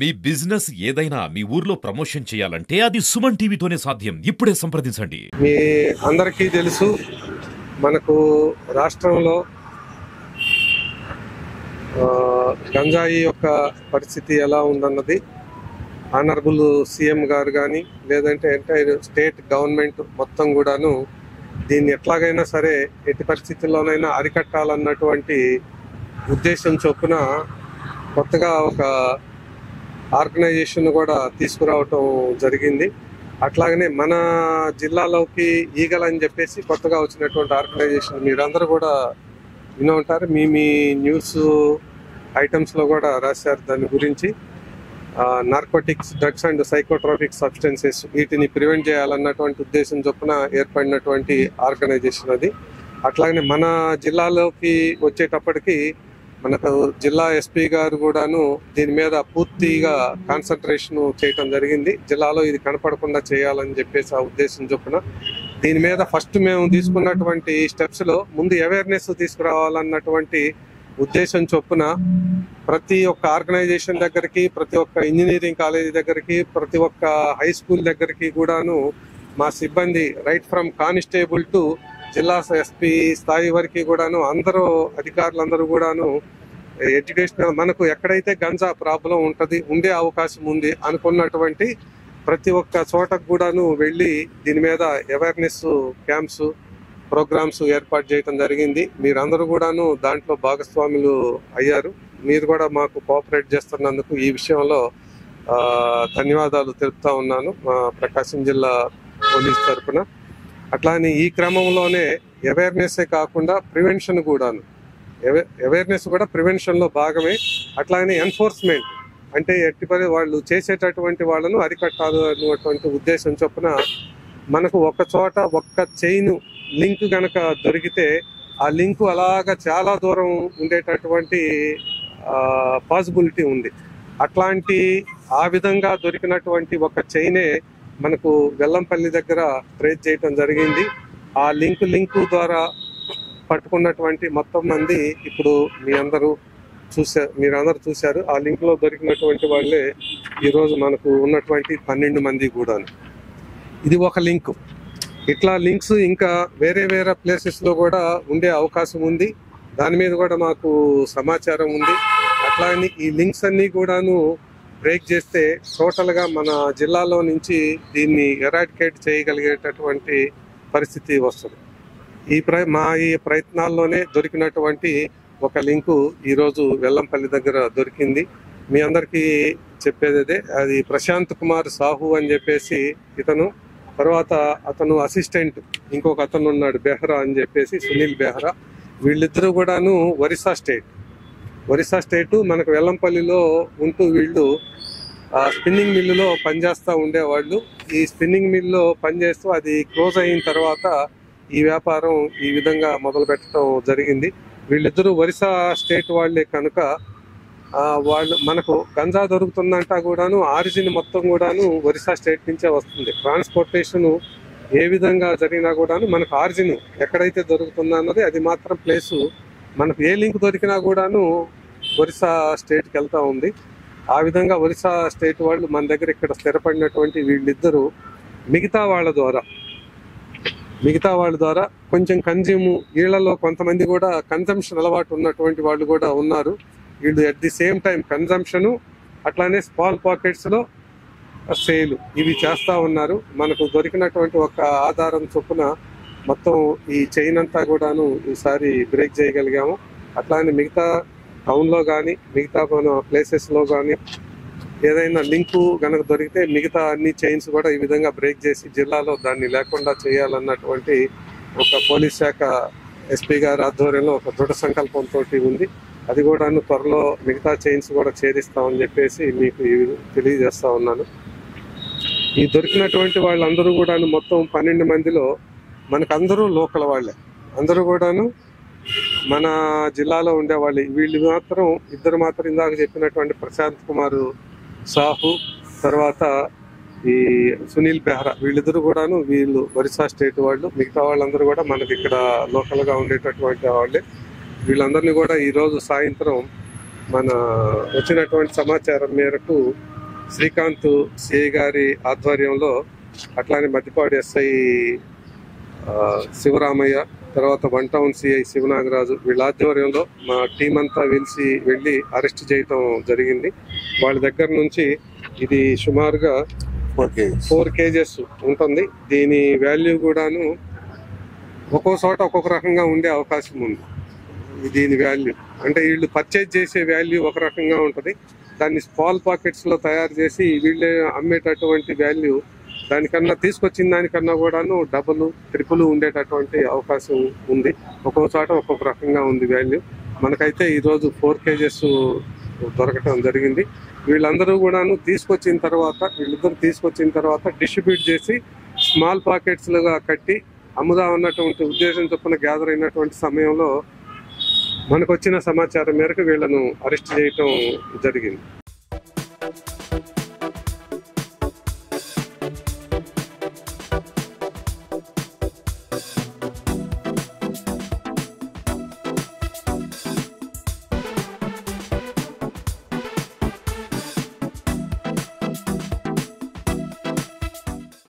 మీ business ఏదైనా మీ ఊర్లో promotion చేయాలంటే అది సుమన్ టీవీతోనే సాధ్యం. ఇప్పుడే సంప్రదించండి. మీ అందరికీ తెలుసు మనకు రాష్ట్రంలో గంజాయి యొక్క పరిస్థితి ఎలా ఉందన్నది ఆనరబుల్ సీఎం గారు కానీ లేదంటే ఎంటైర్ స్టేట్ గవర్నమెంట్ మొత్తం కూడాను దీన్ని ఎట్లాగైనా సరే ఎట్టి పరిస్థితుల్లోనైనా అరికట్టాలన్నటువంటి ఉద్దేశం చొప్పున కొత్తగా ఒక ఆర్గనైజేషన్ కూడా తీసుకురావటం జరిగింది. అట్లాగనే మన జిల్లాలోకి ఈగల్ అని చెప్పేసి కొత్తగా వచ్చినటువంటి ఆర్గనైజేషన్ మీరందరూ కూడా వినే ఉంటారు. మీ న్యూస్ ఐటమ్స్లో కూడా రాశారు దాని గురించి. Narcotics, drugs and psychotropic substances వీటిని ప్రివెంట్ చేయాలన్నటువంటి ఉద్దేశం చొప్పున ఏర్పడినటువంటి ఆర్గనైజేషన్ అది. అట్లాగనే మన జిల్లాలోకి వచ్చేటప్పటికి మనకు జిల్లా ఎస్పీ గారు కూడాను దీని మీద పూర్తిగా కాన్సన్ట్రేషన్ చేయటం జరిగింది. జిల్లాలో ఇది కనపడకుండా చేయాలని చెప్పేసి ఆ ఉద్దేశం చొప్పున దీని మీద ఫస్ట్ మేము తీసుకున్నటువంటి స్టెప్స్లో ముందు అవేర్నెస్ తీసుకురావాలన్నటువంటి ఉద్దేశం చొప్పున ప్రతి ఒక్క ఆర్గనైజేషన్ దగ్గరికి, ప్రతి ఒక్క ఇంజనీరింగ్ కాలేజీ దగ్గరికి, ప్రతి ఒక్క హై స్కూల్ దగ్గరికి కూడాను మా సిబ్బంది రైట్ ఫ్రమ్ కానిస్టేబుల్ టు జిల్లా ఎస్పీ స్థాయి వరకు కూడాను అందరూ అధికారులందరూ కూడాను ఎడ్యుకేషనల్ మనకు ఎక్కడైతే గంజా ప్రాబ్లం ఉండే అవకాశం ఉంది అనుకున్నటువంటి ప్రతి ఒక్క చోటకు కూడాను వెళ్ళి దీని మీద అవేర్నెస్ క్యాంప్స్, ప్రోగ్రామ్స్ ఏర్పాటు చేయడం జరిగింది. మీరందరూ కూడాను దాంట్లో భాగస్వాములు అయ్యారు. మీరు కూడా మాకు కోఆపరేట్ చేస్తున్నందుకు ఈ విషయంలో ధన్యవాదాలు తెలుపుతా ఉన్నాను మా ప్రకాశం జిల్లా పోలీస్ తరఫున. అట్లానే ఈ క్రమంలోనే అవేర్నెస్సే కాకుండా ప్రివెన్షన్ కూడాను, అవేర్నెస్ కూడా ప్రివెన్షన్లో భాగమే. అట్లానే ఎన్ఫోర్స్మెంట్ అంటే ఎట్టిపరి వాళ్ళు చేసేటటువంటి వాళ్ళను అరికట్టాలి అన్నటువంటి ఉద్దేశం చొప్పున మనకు ఒక చోట ఒక్క చైన్ లింక్ గనక దొరికితే ఆ లింకు అలాగా చాలా దూరం ఉండేటటువంటి పాసిబిలిటీ ఉంది. అట్లాంటి ఆ విధంగా దొరికినటువంటి ఒక చైనే మనకు వెల్లంపల్లి దగ్గర ట్రేస్ చేయటం జరిగింది. ఆ లింకు ద్వారా పట్టుకున్నటువంటి మొత్తం మంది ఇప్పుడు మీరందరూ చూశారు. ఆ లింక్ లో దొరికినటువంటి వాళ్ళే ఈరోజు మనకు ఉన్నటువంటి 12 మంది కూడా. ఇది ఒక లింక్. ఇట్లా లింక్స్ ఇంకా వేరే ప్లేసెస్ లో కూడా ఉండే అవకాశం ఉంది. దాని మీద కూడా మాకు సమాచారం ఉంది. అట్లానే ఈ లింక్స్ అన్ని కూడాను బ్రేక్ చేస్తే టోటల్ గా మన జిల్లాలో నుంచి దీన్ని ఎరాడికేట్ చేయగలిగేటటువంటి పరిస్థితి వస్తుంది. ఈ ప్రయత్నాల్లోనే దొరికినటువంటి ఒక లింకు ఈరోజు వెల్లంపల్లి దగ్గర దొరికింది. మీ అందరికీ చెప్పేది అదే. అది ప్రశాంత్ కుమార్ సాహు అని చెప్పేసి ఇతను. తర్వాత అతను అసిస్టెంట్ ఇంకొక అతను ఉన్నాడు బెహ్రా అని చెప్పేసి, సునీల్ బెహ్రా. వీళ్ళిద్దరూ కూడాను ఒరిస్సా స్టేట్ మనకు వెల్లంపల్లిలో ఉంటూ వీళ్ళు స్పిన్నింగ్ మిల్లులో పనిచేస్తూ ఉండేవాళ్ళు. ఈ స్పిన్నింగ్ మిల్లులో పనిచేస్తూ అది క్లోజ్ అయిన తర్వాత ఈ వ్యాపారం ఈ విధంగా మొదలు పెట్టడం జరిగింది. వీళ్ళిద్దరూ ఒరిస్సా స్టేట్ వాళ్లే కనుక వాళ్ళు మనకు గంజా దొరుకుతుందంటా కూడాను ఆరిజిన్ మొత్తం కూడాను ఒరిస్సా స్టేట్ నుంచే వస్తుంది. ట్రాన్స్పోర్టేషన్ ఏ విధంగా జరిగినా కూడాను మనకు ఆరిజిన్ ఎక్కడైతే దొరుకుతుందో అన్నది అది మాత్రం ప్లేసు మనకు ఏ లింక్ దొరికినా కూడాను ఒరిస్సా స్టేట్కి వెళ్తా ఉంది. ఆ విధంగా ఒరిస్సా స్టేట్ వాళ్ళు మన దగ్గర ఇక్కడ స్థిరపడినటువంటి వీళ్ళిద్దరూ మిగతా వాళ్ళ ద్వారా కొంచెం వీళ్ళలో కొంతమంది కూడా కన్జంప్షన్ అలవాటు ఉన్నటువంటి వాళ్ళు కూడా ఉన్నారు. వీళ్ళు at the same time consumption అట్లానే స్మాల్ పాకెట్స్లో సేల్ ఇవి చేస్తూ ఉన్నారు. మనకు దొరికినటువంటి ఒక ఆధారం చొప్పున మొత్తం ఈ చైన్ అంతా కూడాను ఈసారి బ్రేక్ చేయగలిగాము. అట్లానే మిగతా టౌన్లో కానీ మిగతా ప్లేసెస్లో కానీ ఏదైనా లింకు కనుక దొరికితే మిగతా అన్ని చైన్స్ కూడా ఈ విధంగా బ్రేక్ చేసి జిల్లాలో దాన్ని లేకుండా చేయాలన్నటువంటి ఒక పోలీస్ శాఖ ఎస్పీ గారి ఆధ్వర్యంలో ఒక దృఢ సంకల్పంతో ఉంది. అది కూడా త్వరలో మిగతా చైన్స్ కూడా ఛేదిస్తామని చెప్పేసి మీకు తెలియజేస్తా ఉన్నాను. ఈ దొరికినటువంటి వాళ్ళందరూ కూడాను మొత్తం 12 మందిలో మనకు అందరూ లోకల్ వాళ్ళే, అందరూ కూడాను మన జిల్లాలో ఉండేవాళ్ళు. వీళ్ళు ఇద్దరు మాత్రం ఇందాక చెప్పినటువంటి ప్రశాంత్ కుమార్ సాహు, తర్వాత ఈ సునీల్ బెహ్రా, వీళ్ళిద్దరు కూడాను వీళ్ళు ఒరిస్సా స్టేట్ వాళ్ళు. మిగతా వాళ్ళందరూ కూడా మనకి ఇక్కడ లోకల్గా ఉండేటటువంటి వాళ్ళే. వీళ్ళందరినీ కూడా ఈరోజు సాయంత్రం మన వచ్చినటువంటి సమాచారం మేరకు శ్రీకాంత్ సిఐ గారి ఆధ్వర్యంలో, అట్లానే మద్దిపాడు ఎస్ఐ శివరామయ్య, తర్వాత 1 టౌన్ సిఐ శివనాగరాజు వీళ్ళ ఆధ్వర్యంలో మా టీం అంతా వెళ్ళి అరెస్ట్ చేయటం జరిగింది. వాళ్ళ దగ్గర నుంచి ఇది సుమారుగా 4 కేజెస్ ఉంటుంది. దీని వాల్యూ కూడాను ఒక్కో చోట ఒక్కొక్క రకంగా ఉండే అవకాశం ఉంది. దీని వాల్యూ అంటే వీళ్ళు పర్చేజ్ చేసే వాల్యూ ఒక రకంగా ఉంటుంది, దాన్ని స్మాల్ పాకెట్స్లో తయారు చేసి వీళ్ళే అమ్మేటటువంటి వాల్యూ దానికన్నా తీసుకొచ్చిన దానికన్నా కూడాను డబుల్ ట్రిపుల్ ఉండేటటువంటి అవకాశం ఉంది. ఒక్కొక్క చోట ఒక్కొక్క రకంగా ఉంది వాల్యూ. మనకైతే ఈరోజు 4 కేజెస్ దొరకటం జరిగింది. వీళ్ళిద్దరూ తీసుకొచ్చిన తర్వాత డిస్ట్రిబ్యూట్ చేసి స్మాల్ పాకెట్స్లుగా కట్టి అమ్ముదా ఉన్నటువంటి ఉద్దేశం చొప్పున గ్యాదర్ అయినటువంటి సమయంలో మనకు వచ్చిన సమాచారం మేరకు వీళ్ళను అరెస్ట్ చేయటం జరిగింది.